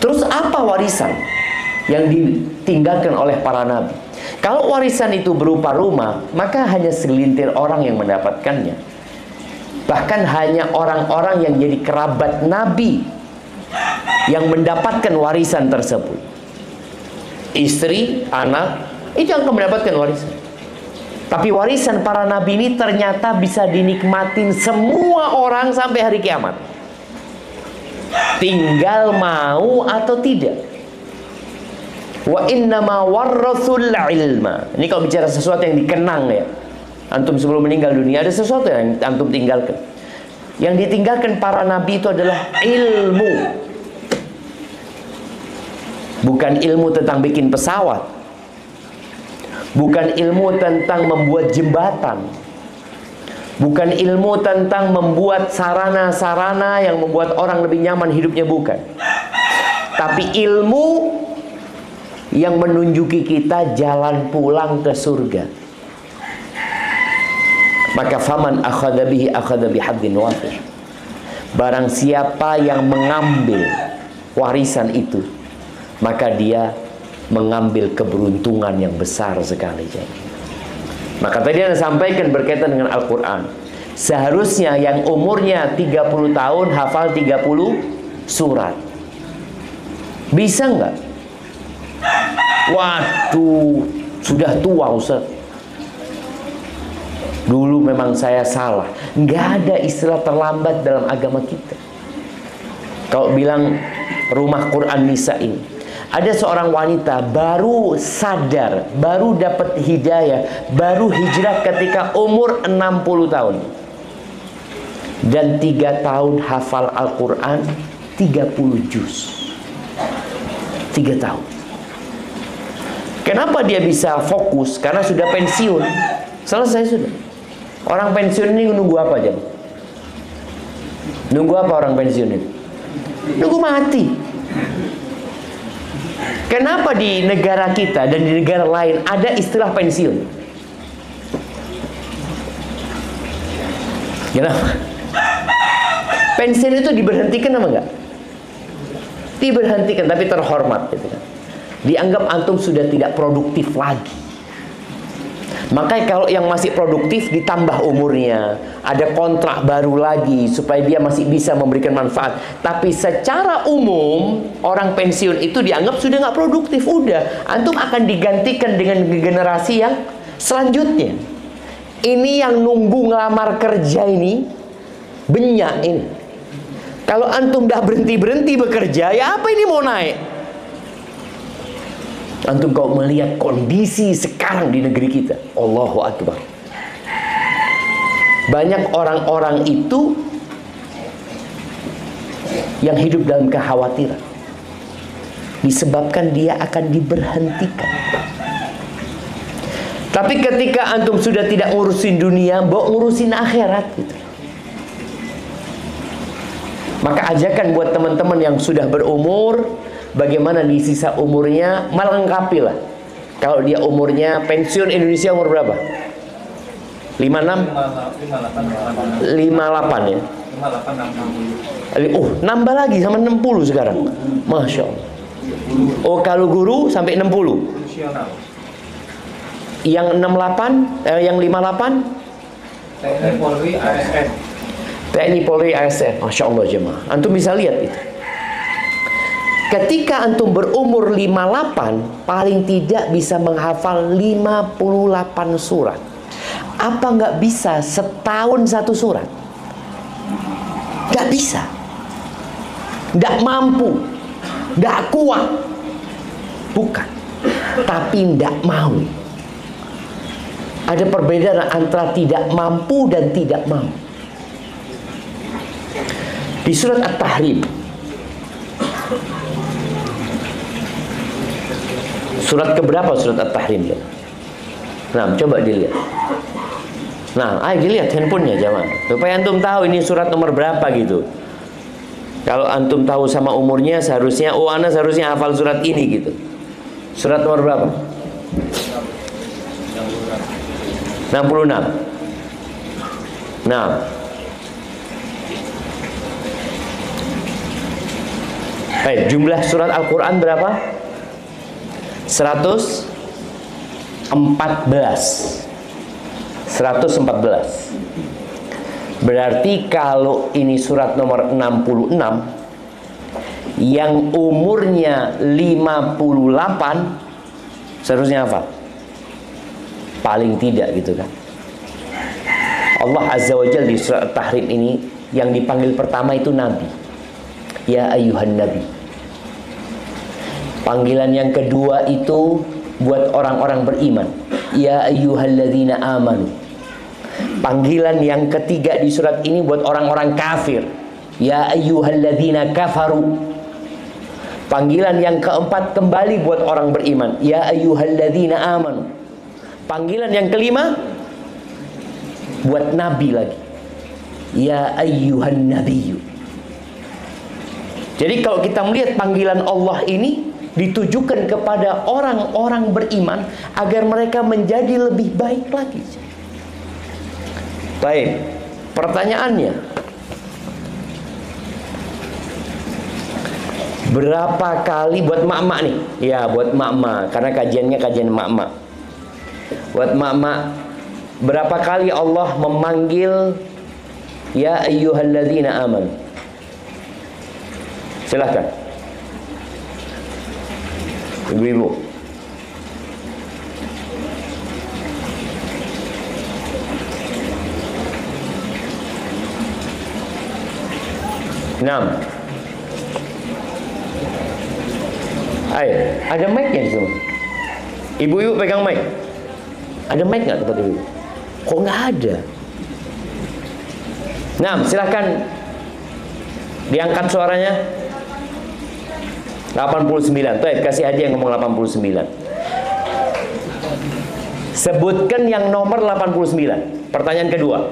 Terus apa warisan yang ditinggalkan oleh para nabi? Kalau warisan itu berupa rumah, maka hanya segelintir orang yang mendapatkannya. Bahkan hanya orang-orang yang jadi kerabat nabi yang mendapatkan warisan tersebut. Istri, anak, itu yang akan mendapatkan warisan. Tapi warisan para nabi ini ternyata bisa dinikmatin semua orang sampai hari kiamat. Tinggal mau atau tidak. Wa innama warrathul ilma. Ini kalau bicara sesuatu yang dikenang ya. Antum sebelum meninggal dunia ada sesuatu yang antum tinggalkan. Yang ditinggalkan para nabi itu adalah ilmu. Bukan ilmu tentang bikin pesawat. Bukan ilmu tentang membuat jembatan. Bukan ilmu tentang membuat sarana-sarana yang membuat orang lebih nyaman hidupnya, bukan. Tapi ilmu yang menunjuki kita jalan pulang ke surga. Maka faman akhadha bihi akhadha bihadzin wafir. Barang siapa yang mengambil warisan itu, maka dia mengambil keberuntungan yang besar sekali. Maka tadi Anda sampaikan berkaitan dengan Al-Quran. Seharusnya yang umurnya 30 tahun hafal 30 surat. Bisa nggak? Waduh, sudah tua Ustaz. Dulu memang saya salah. Nggak ada istilah terlambat dalam agama kita. Kalau bilang rumah Quran Nisa ini, ada seorang wanita baru sadar, baru dapat hidayah, baru hijrah ketika umur 60 tahun. Dan 3 tahun hafal Al-Quran 30 juz. 3 tahun. Kenapa dia bisa fokus? Karena sudah pensiun. Selesai sudah. Orang pensiun ini nunggu apa aja? Nunggu apa orang pensiun ini? Nunggu mati. Kenapa di negara kita dan di negara lain ada istilah pensiun? Kenapa? Pensiun itu diberhentikan apa enggak? Diberhentikan, tapi terhormat gitu kan. Dianggap antum sudah tidak produktif lagi. Makanya kalau yang masih produktif ditambah umurnya, ada kontrak baru lagi supaya dia masih bisa memberikan manfaat. Tapi secara umum orang pensiun itu dianggap sudah nggak produktif. Udah, antum akan digantikan dengan generasi yang selanjutnya. Ini yang nunggu ngelamar kerja ini banyak ini. Kalau antum dah berhenti bekerja, ya apa ini mau naik? Antum kau melihat kondisi sekarang di negeri kita, Allahu Akbar. Banyak orang-orang itu yang hidup dalam kekhawatiran disebabkan dia akan diberhentikan. Tapi ketika antum sudah tidak ngurusin dunia, bawa ngurusin akhirat gitu. Maka ajakan buat teman-teman yang sudah berumur, bagaimana di sisa umurnya melengkapi lah. Kalau dia umurnya pensiun Indonesia umur berapa? 56? 58 ya? 58, 60. Oh, nambah lagi sama 60 sekarang. Masya Allah. Oh, kalau guru sampai 60. Yang 68, yang 58? TNI Polri ASN. TNI Polri ASN. Masya Allah jemaah. Antum bisa lihat itu. Ketika antum berumur 58, paling tidak bisa menghafal 58 surat. Apa nggak bisa setahun 1 surat? Nggak bisa. Nggak mampu. Nggak kuat. Bukan. Tapi nggak mau. Ada perbedaan antara tidak mampu dan tidak mau. Di surat At-Tahrim, surat keberapa surat At-Tahrim? Nah, coba dilihat. Nah, ayo dilihat handphonenya jamaah, supaya antum tahu ini surat nomor berapa gitu. Kalau antum tahu sama umurnya, seharusnya, oh ana seharusnya hafal surat ini gitu. Surat nomor berapa? 66. Nah, Baik, jumlah surat Al-Quran berapa? 114. Berarti kalau ini surat nomor 66 yang umurnya 58, seharusnya apa? Paling tidak gitu kan. Allah Azza wa Jalla di surat At-Tahrim ini yang dipanggil pertama itu Nabi. Ya ayyuhan Nabi. Panggilan yang kedua itu buat orang-orang beriman. Ya ayyuhalladzina amanu. Panggilan yang ketiga di surat ini buat orang-orang kafir. Ya ayyuhalladzina kafaru. Panggilan yang keempat kembali buat orang beriman. Ya ayyuhalladzina amanu. Panggilan yang kelima buat nabi lagi. Ya ayyuhan nabiyyu. Jadi kalau kita melihat panggilan Allah ini ditujukan kepada orang-orang beriman agar mereka menjadi lebih baik lagi. Baik, pertanyaannya, berapa kali buat mak-mak nih? Ya, buat mak-mak, karena kajiannya kajian mak-mak. Buat mak-mak, berapa kali Allah memanggil ya ayyuhalladzina amanu? Silakan. Ibu-ibu. Enam. Ayo, ada mic-nya di sini. Ibu-ibu pegang mic. Ada mic nggak tempat ibu? Kok nggak ada? Nah, silahkan diangkat suaranya. 89. Tuh, kasih aja yang ngomong 89. Sebutkan yang nomor 89. Pertanyaan kedua.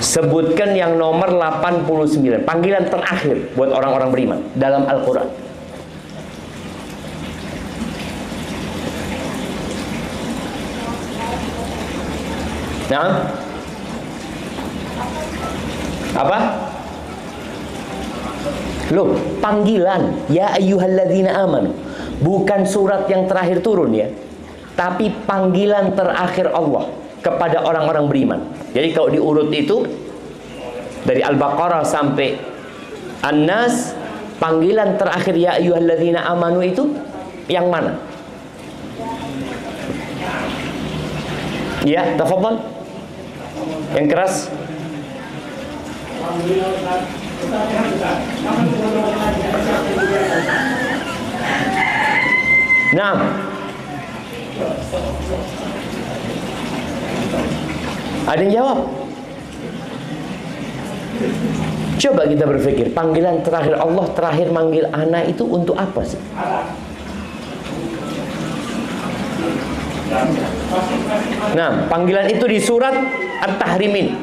Sebutkan yang nomor 89. Panggilan terakhir buat orang-orang beriman dalam Al-Quran. Nah, apa? Loh, panggilan ya ayyuhalladzina amanu. Bukan surat yang terakhir turun ya, tapi panggilan terakhir Allah kepada orang-orang beriman. Jadi kalau diurut itu dari Al-Baqarah sampai An-Nas, panggilan terakhir ya ayyuhalladzina amanu itu yang mana? Ya, tafadhal. Yang keras. Nah, ada yang jawab? Coba kita berpikir, panggilan terakhir Allah terakhir manggil anak itu untuk apa sih? Nah, panggilan itu di surat At-Tahrim ini.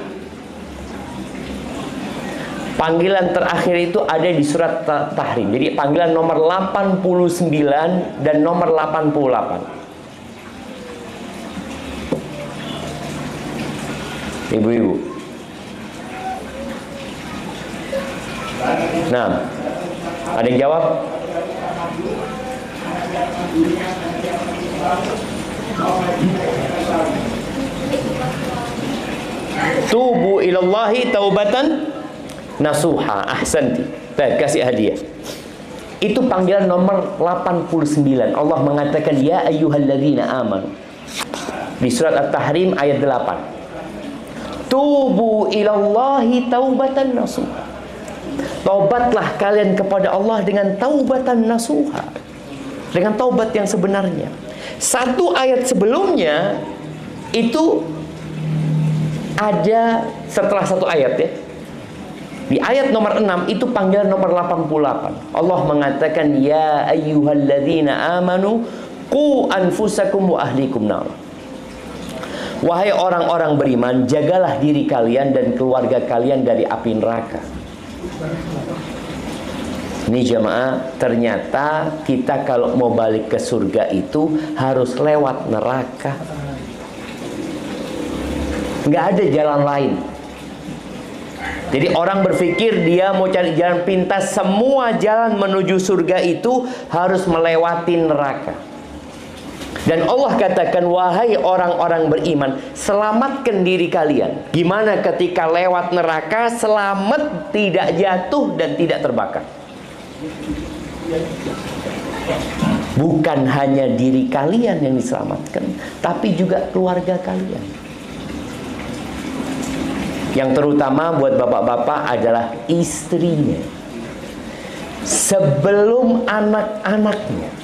Panggilan terakhir itu ada di surat Tahrim. Jadi panggilan nomor 89 dan nomor 88. Ibu-ibu. Nah, ada yang jawab? Tubu ilallahi taubatan nasuha. Ahsanti. Baik, kasih hadiah. Itu panggilan nomor 89. Allah mengatakan ya ayyuhalladzina amanu. Di surat At-Tahrim ayat 8. Tubu ilallahi taubatan nasuha. Taubatlah kalian kepada Allah dengan taubatan nasuha. Dengan taubat yang sebenarnya. Satu ayat sebelumnya itu ada setelah satu ayat ya. Di ayat nomor 6 itu panggilan nomor 88. Allah mengatakan ya ayyuhalladzina amanu qu anfusakum wa ahlikum nar. Wahai orang-orang beriman, jagalah diri kalian dan keluarga kalian dari api neraka. Ini jamaah, ternyata kita kalau mau balik ke surga itu harus lewat neraka. Nggak ada jalan lain. Jadi orang berpikir dia mau cari jalan pintas, semua jalan menuju surga itu harus melewati neraka. Dan Allah katakan, wahai orang-orang beriman, selamatkan diri kalian. Gimana ketika lewat neraka, selamat, tidak jatuh dan tidak terbakar. Bukan hanya diri kalian yang diselamatkan, tapi juga keluarga kalian. Yang terutama buat bapak-bapak adalah istrinya, sebelum anak-anaknya.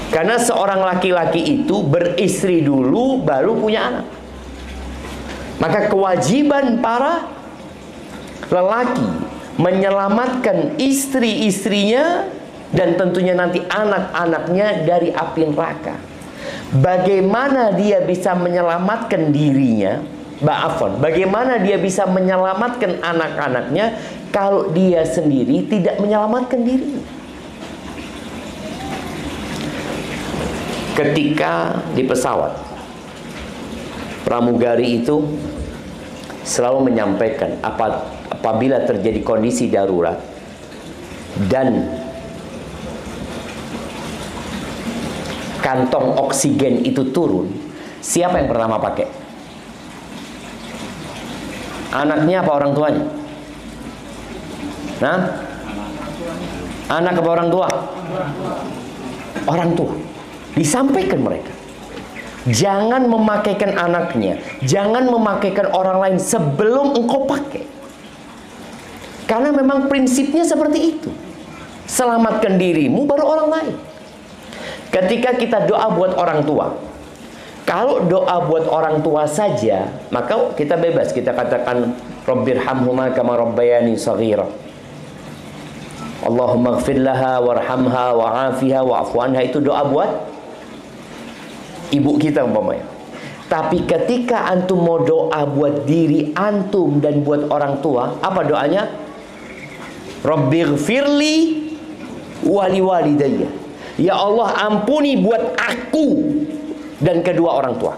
Karena seorang laki-laki itu beristri dulu baru punya anak. Maka kewajiban para lelaki menyelamatkan istri-istrinya dan tentunya nanti anak-anaknya dari api neraka. Bagaimana dia bisa menyelamatkan dirinya? Bagaimana dia bisa menyelamatkan anak-anaknya kalau dia sendiri tidak menyelamatkan dirinya? Ketika di pesawat, pramugari itu selalu menyampaikan apabila terjadi kondisi darurat dan kantong oksigen itu turun, siapa yang pertama pakai? Anaknya apa orang tuanya? Nah, anak apa orang tua? Orang tua. Disampaikan mereka, jangan memakaikan anaknya, jangan memakaikan orang lain sebelum engkau pakai. Karena memang prinsipnya seperti itu. Selamatkan dirimu baru orang lain. Ketika kita doa buat orang tua, kalau doa buat orang tua saja, maka kita bebas. Kita katakan, Rabbirhamhuma kama rabbayani shaghira. Allahumma ighfir laha warhamha wa'afiha wa'fu anha. Itu doa buat ibu kita umpamanya. Tapi ketika antum mau doa buat diri antum dan buat orang tua, apa doanya? Rabbighfirli wali walidayya. Ya Allah, ampuni buat aku dan kedua orang tua.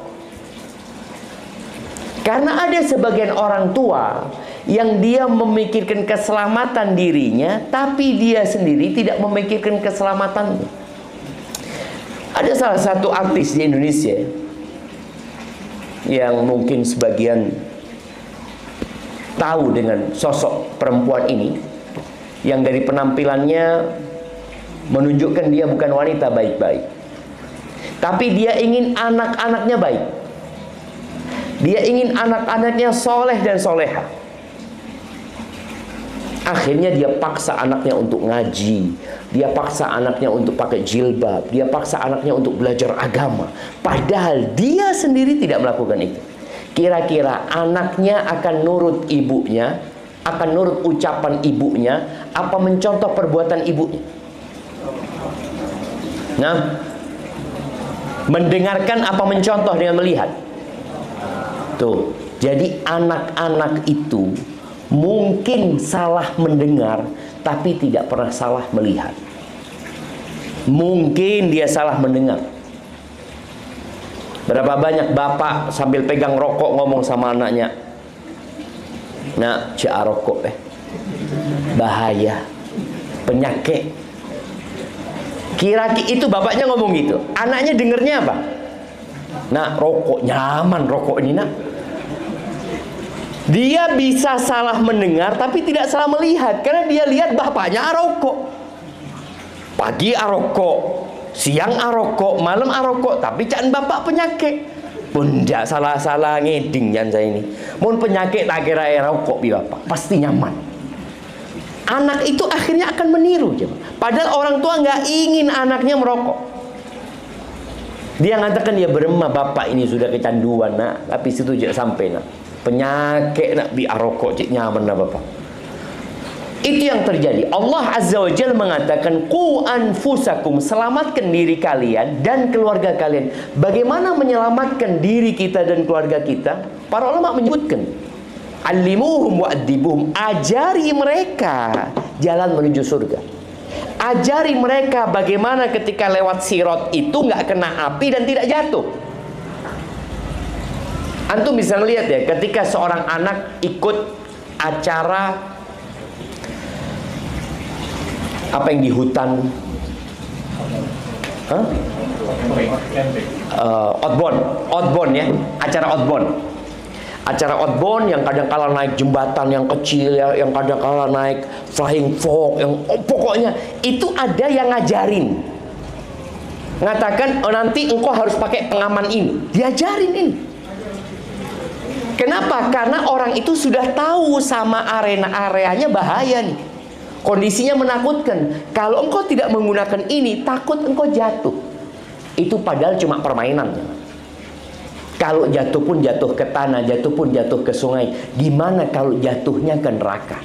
Karena ada sebagian orang tua yang dia memikirkan keselamatan dirinya, tapi dia sendiri tidak memikirkan keselamatannya. Ada salah satu artis di Indonesia yang mungkin sebagian tahu dengan sosok perempuan ini, yang dari penampilannya menunjukkan dia bukan wanita baik-baik, tapi dia ingin anak-anaknya baik. Dia ingin anak-anaknya soleh dan soleha. Akhirnya dia paksa anaknya untuk ngaji, dia paksa anaknya untuk pakai jilbab, dia paksa anaknya untuk belajar agama. Padahal dia sendiri tidak melakukan itu. Kira-kira anaknya akan nurut ibunya, akan nurut ucapan ibunya, apa mencontoh perbuatan ibunya? Nah, mendengarkan apa mencontoh dengan melihat? Tuh, jadi anak-anak itu mungkin salah mendengar, tapi tidak pernah salah melihat. Mungkin dia salah mendengar. Berapa banyak bapak sambil pegang rokok ngomong sama anaknya, "Nak, jangan rokok bahaya, penyakit." Kira-kira itu bapaknya ngomong gitu. Anaknya dengernya apa? "Nak, rokok nyaman, rokok ini nak." Dia bisa salah mendengar tapi tidak salah melihat, karena dia lihat bapaknya arokok. Pagi arokok, siang arokok, malam arokok, tapi can bapak penyakit. Pun tidak salah-salah ngeding jangan saya ini. Mun penyakit tak kira rokok bi bapak, pasti nyaman. Anak itu akhirnya akan meniru. Padahal orang tua nggak ingin anaknya merokok. Dia mengatakan dia beremah, bapak ini sudah kecanduan nak, tapi situ tidak sampai nak. Penyakit nak bi arokok cik nyaman nak bapak. Itu yang terjadi. Allah Azza wa Jalla mengatakan, qu anfusakum, selamatkan diri kalian dan keluarga kalian. Bagaimana menyelamatkan diri kita dan keluarga kita? Para ulama menyebutkan Allimuhum wa'adibuhum, ajari mereka jalan menuju surga. Ajari mereka bagaimana ketika lewat sirat itu nggak kena api dan tidak jatuh. Antum bisa ngelihat ya, ketika seorang anak ikut acara apa yang di hutan, outbound ya, acara outbound yang kadang kala naik jembatan yang kecil ya, yang kadang kala naik flying fox, yang pokoknya itu ada yang ngajarin, ngatakan nanti engkau harus pakai pengaman ini, diajarin ini. Kenapa? Karena orang itu sudah tahu sama areanya bahaya nih, kondisinya menakutkan. Kalau engkau tidak menggunakan ini, takut engkau jatuh. Itu padahal cuma permainan. Kalau jatuh pun jatuh ke tanah, jatuh pun jatuh ke sungai. Gimana kalau jatuhnya ke neraka?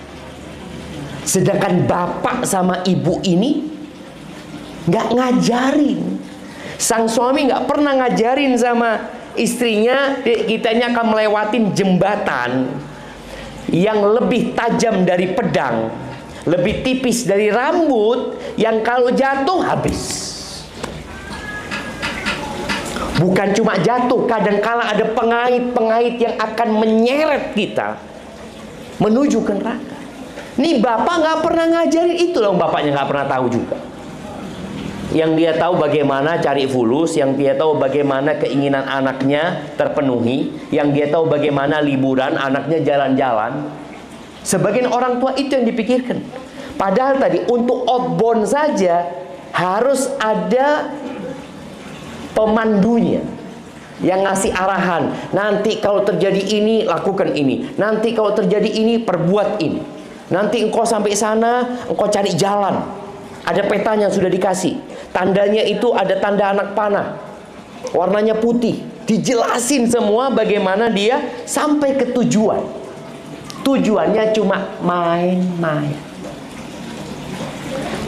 Sedangkan bapak sama ibu ini nggak ngajarin. Sang suami nggak pernah ngajarin sama istrinya, kitanya akan melewatin jembatan yang lebih tajam dari pedang, lebih tipis dari rambut, yang kalau jatuh habis. Bukan cuma jatuh, kadangkala ada pengait-pengait yang akan menyeret kita menuju ke neraka. Nih bapak nggak pernah ngajarin itu loh, bapaknya nggak pernah tahu juga. Yang dia tahu bagaimana cari fulus, yang dia tahu bagaimana keinginan anaknya terpenuhi, yang dia tahu bagaimana liburan anaknya jalan-jalan. Sebagian orang tua itu yang dipikirkan. Padahal tadi untuk outbound saja harus ada pemandunya yang ngasih arahan. Nanti kalau terjadi ini, lakukan ini. Nanti kalau terjadi ini, perbuat ini. Nanti engkau sampai sana, engkau cari jalan. Ada petanya sudah dikasih. Tandanya itu ada tanda anak panah, warnanya putih. Dijelasin semua bagaimana dia sampai ke tujuan. Tujuannya cuma main-main.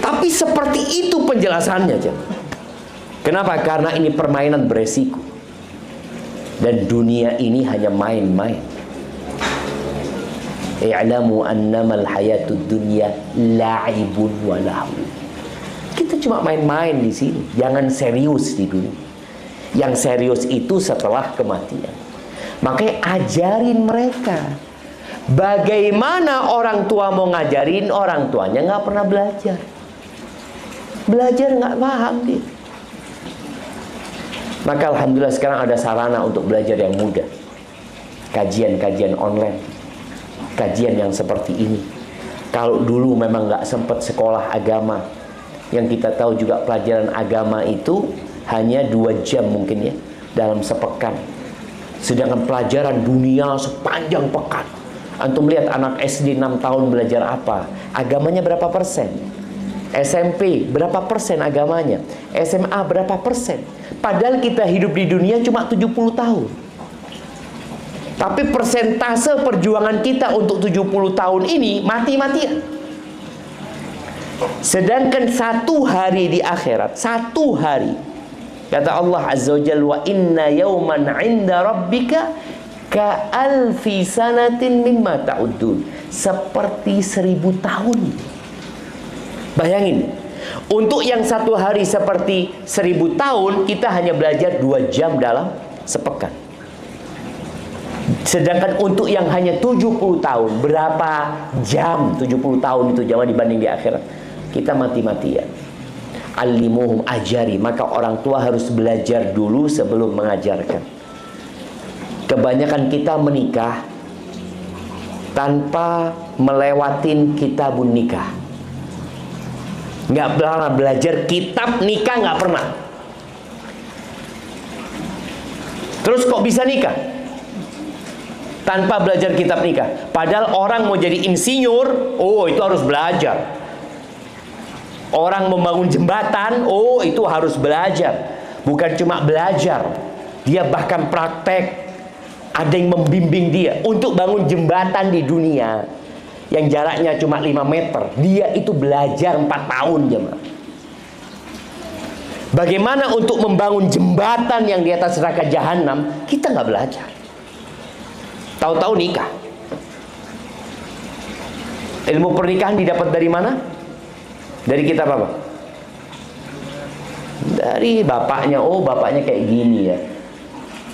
Tapi seperti itu penjelasannya, jemaah. Kenapa? Karena ini permainan beresiko. Dan dunia ini hanya main-main. I'lamu annamal hayatud dunya la'ibun wa lahu. Kita cuma main-main di sini. Jangan serius di dunia. Yang serius itu setelah kematian. Makanya ajarin mereka. Bagaimana orang tua mau ngajarin, orang tuanya nggak pernah belajar. Belajar nggak paham dia. Maka alhamdulillah sekarang ada sarana untuk belajar yang mudah. Kajian-kajian online, kajian yang seperti ini. Kalau dulu memang nggak sempat sekolah agama, yang kita tahu juga pelajaran agama itu hanya 2 jam mungkin ya dalam sepekan. Sedangkan pelajaran dunia sepanjang pekan. Antum lihat anak SD 6 tahun belajar apa? Agamanya berapa persen? SMP berapa persen agamanya? SMA berapa persen? Padahal kita hidup di dunia cuma 70 tahun. Tapi persentase perjuangan kita untuk 70 tahun ini mati-matian. Sedangkan 1 hari di akhirat, 1 hari, kata Allah Azza wa Jalla, wa inna yawman 'inda rabbika ka alfi sanatin mimma ta'uddun. Seperti 1000 tahun. Bayangin, untuk yang 1 hari seperti 1000 tahun, kita hanya belajar 2 jam dalam sepekan. Sedangkan untuk yang hanya 70 tahun, berapa jam 70 tahun itu jamaah dibanding di akhirat? Kita mati-matian. Allimuhum, ajari. Maka orang tua harus belajar dulu sebelum mengajarkan. Kebanyakan kita menikah tanpa melewatin kitabun nikah. Nggak pernah belajar kitab nikah, nggak pernah. Terus kok bisa nikah tanpa belajar kitab nikah? Padahal orang mau jadi insinyur, oh itu harus belajar. Orang membangun jembatan, oh itu harus belajar. Bukan cuma belajar, dia bahkan praktek. Ada yang membimbing dia untuk bangun jembatan di dunia yang jaraknya cuma 5 meter. Dia itu belajar 4 tahun, jemaah. Bagaimana untuk membangun jembatan yang di atas neraka jahanam? Kita nggak belajar. Tahu-tahu nikah. Ilmu pernikahan didapat dari mana? Dari kitab apa? Dari bapaknya. Oh, bapaknya kayak gini ya.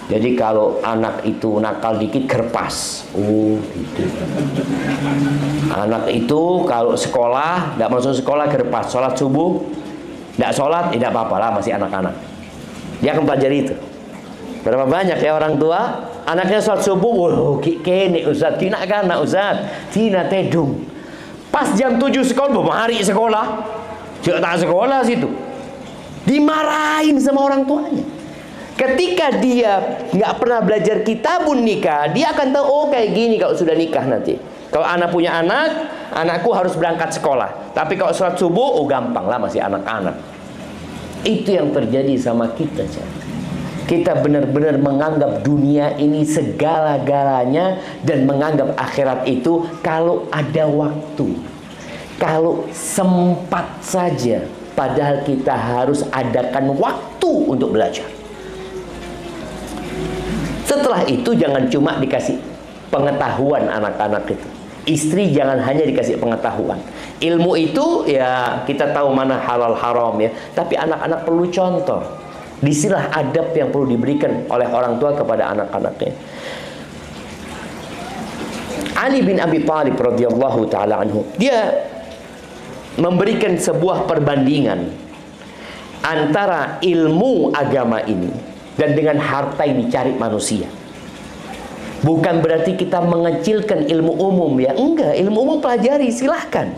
Jadi kalau anak itu nakal dikit gerpas. Oh, gitu. Anak itu kalau sekolah, tidak masuk sekolah gerpas. Sholat subuh, tidak sholat, tidak apa-apa lah, masih anak-anak. Dia akan pelajari itu. Berapa banyak ya orang tua, anaknya sholat subuh, wow, kene Ustaz, tina kana Ustaz, tina tedung. Pas jam 7 sekolah, hari sekolah, tidak tak sekolah situ. Dimarahin sama orang tuanya. Ketika dia nggak pernah belajar kitabun nikah, dia akan tahu, oh kayak gini kalau sudah nikah nanti. Kalau anak punya anak, anakku harus berangkat sekolah. Tapi kalau sholat subuh, oh gampang lah, masih anak-anak. Itu yang terjadi sama kita. Kita benar-benar menganggap dunia ini segala-galanya dan menganggap akhirat itu kalau ada waktu, kalau sempat saja. Padahal kita harus adakan waktu untuk belajar. Setelah itu jangan cuma dikasih pengetahuan anak-anak itu. Istri jangan hanya dikasih pengetahuan. Ilmu itu ya kita tahu mana halal haram ya. Tapi anak-anak perlu contoh. Disinilah adab yang perlu diberikan oleh orang tua kepada anak-anaknya. Ali bin Abi Thalib radhiyallahu taala anhu, dia memberikan sebuah perbandingan antara ilmu agama ini dan dengan harta yang dicari manusia. Bukan berarti kita mengecilkan ilmu umum ya. Enggak, ilmu umum pelajari, silahkan.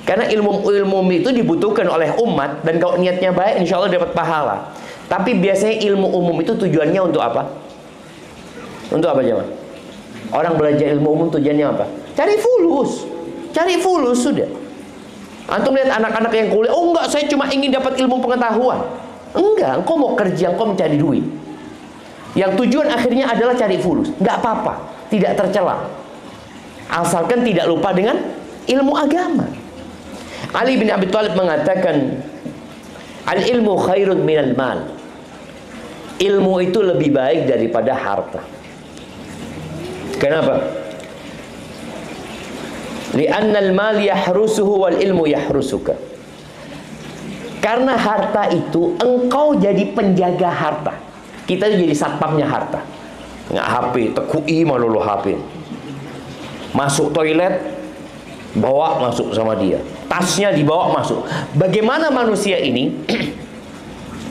Karena ilmu umum itu dibutuhkan oleh umat. Dan kalau niatnya baik, insya Allah dapat pahala. Tapi biasanya ilmu umum itu tujuannya untuk apa? Untuk apa jemaah? Orang belajar ilmu umum tujuannya apa? Cari fulus. Cari fulus sudah. Antum lihat anak-anak yang kuliah, oh enggak, saya cuma ingin dapat ilmu pengetahuan. Enggak, engkau mau kerja, engkau mencari duit. Yang tujuan akhirnya adalah cari fulus. Enggak apa-apa, tidak tercela. Asalkan tidak lupa dengan ilmu agama. Ali bin Abi Thalib mengatakan, al-ilmu khairun minal mal. Ilmu itu lebih baik daripada harta. Kenapa? Li'anna al-mal yahrusuhu wal ilmu yahrusuka. Karena harta itu engkau jadi penjaga harta. Kita jadi satpamnya harta. Nggak HP, tekui malu lo HP. Masuk toilet, bawa masuk sama dia. Tasnya dibawa masuk. Bagaimana manusia ini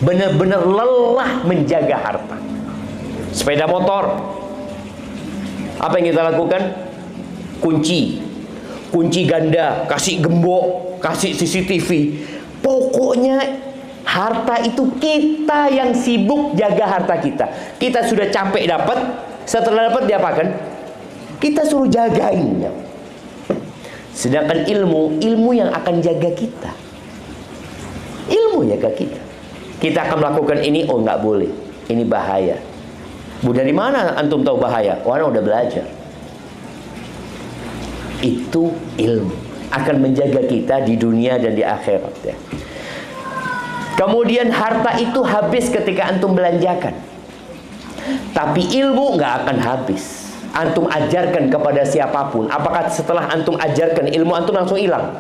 benar-benar lelah menjaga harta. Sepeda motor, apa yang kita lakukan? Kunci ganda, kasih gembok, kasih CCTV. Pokoknya harta itu kita yang sibuk jaga harta kita. Kita sudah capek dapat, setelah dapat diapakan? Kita suruh jagain. Sedangkan ilmu yang akan jaga kita. Ilmu jaga kita. Kita akan melakukan ini, oh nggak boleh. Ini bahaya. Bu, dari mana antum tahu bahaya? Orang udah belajar. Itu ilmu akan menjaga kita di dunia dan di akhirat ya. Kemudian harta itu habis ketika antum belanjakan, tapi ilmu nggak akan habis. Antum ajarkan kepada siapapun, apakah setelah antum ajarkan ilmu antum langsung hilang?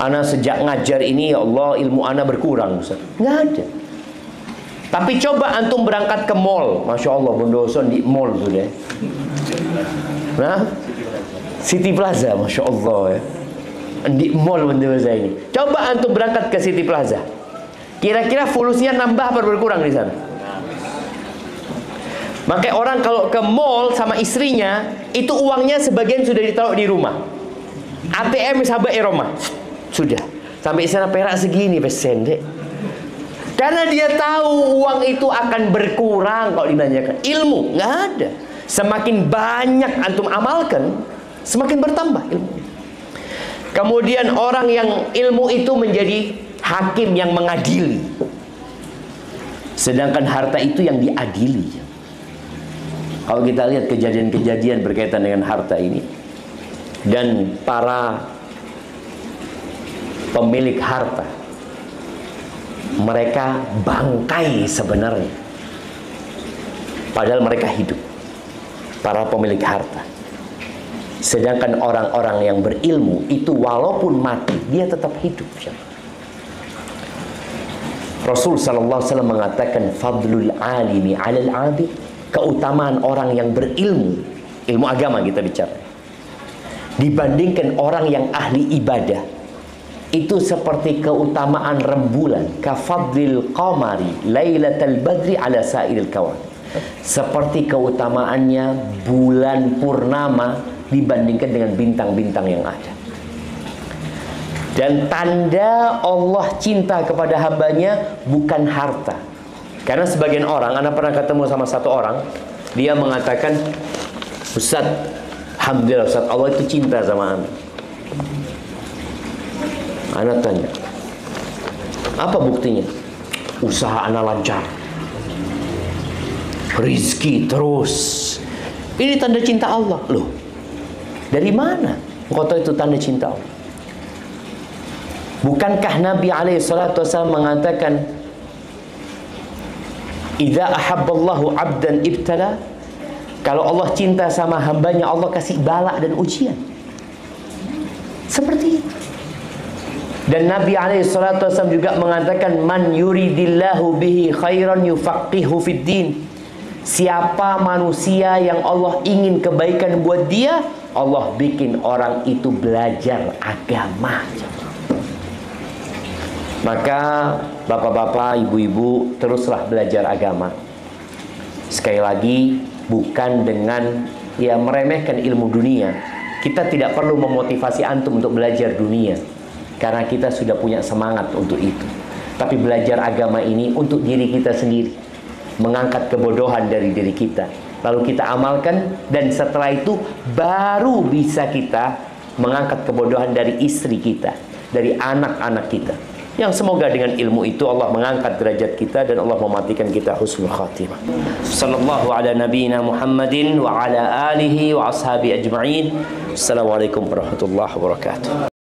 Ana sejak ngajar ini ya Allah ilmu ana berkurang, Ustaz. Nggak ada. Tapi coba antum berangkat ke mall, masya Allah Bondoson di mall sudah. Nah, City Plaza, masya Allah ya. Di mall Bondoson ini. Coba antum berangkat ke City Plaza. Kira-kira fulusnya nambah atau berkurang di sana? Makanya orang kalau ke mall sama istrinya, itu uangnya sebagian sudah ditaruh di rumah. ATM sahabat Eroma, sudah. Sampai sana perak segini pesen dek. Karena dia tahu uang itu akan berkurang kalau dibelanjakan. Ilmu nggak ada. Semakin banyak antum amalkan, semakin bertambah ilmu. Kemudian orang yang ilmu itu menjadi hakim yang mengadili, sedangkan harta itu yang diadili. Kalau kita lihat kejadian-kejadian berkaitan dengan harta ini, dan para pemilik harta, mereka bangkai sebenarnya, padahal mereka hidup. Para pemilik harta, Sedangkan orang-orang yang berilmu itu walaupun mati, dia tetap hidup. Rasul sallallahu alaihi wasallam mengatakan fadlul alimi 'alal 'abid, keutamaan orang yang berilmu, ilmu agama kita bicara, dibandingkan orang yang ahli ibadah, itu seperti keutamaan rembulan, kafadlil qamari lailatal badri 'ala sa'iril kawan, seperti keutamaannya bulan purnama dibandingkan dengan bintang-bintang yang ada. Dan tanda Allah cinta kepada hambanya bukan harta. Karena sebagian orang, Anda pernah ketemu sama satu orang, dia mengatakan, Ustaz, alhamdulillah Ustaz, Allah itu cinta sama Anda. Anda tanya, apa buktinya? Usaha Anda lancar, rizki terus. Ini tanda cinta Allah. Loh, dari mana engkau tahu itu tanda cinta Allah? Bukankah Nabi SAW mengatakan, idza ahabballahu 'abdan ibtala, kalau Allah cinta sama hambanya, Allah kasih bala dan ujian. Seperti itu. Dan Nabi SAW juga mengatakan, man yuridillahu bihi khairan yufaqihu fid din. Siapa manusia yang Allah ingin kebaikan buat dia, Allah bikin orang itu belajar agama. Maka bapak-bapak, ibu-ibu, teruslah belajar agama. Sekali lagi, bukan dengan meremehkan ilmu dunia. Kita tidak perlu memotivasi antum untuk belajar dunia, karena kita sudah punya semangat untuk itu. Tapi belajar agama ini untuk diri kita sendiri, mengangkat kebodohan dari diri kita, lalu kita amalkan, dan setelah itu baru bisa kita mengangkat kebodohan dari istri kita, dari anak-anak kita. Yang semoga dengan ilmu itu Allah mengangkat derajat kita dan Allah mematikan kita husnul khatimah. Sallallahu ala nabiyyina Muhammadin wa ala alihi wa ashabi ajma'in. Assalamualaikum warahmatullahi wabarakatuh.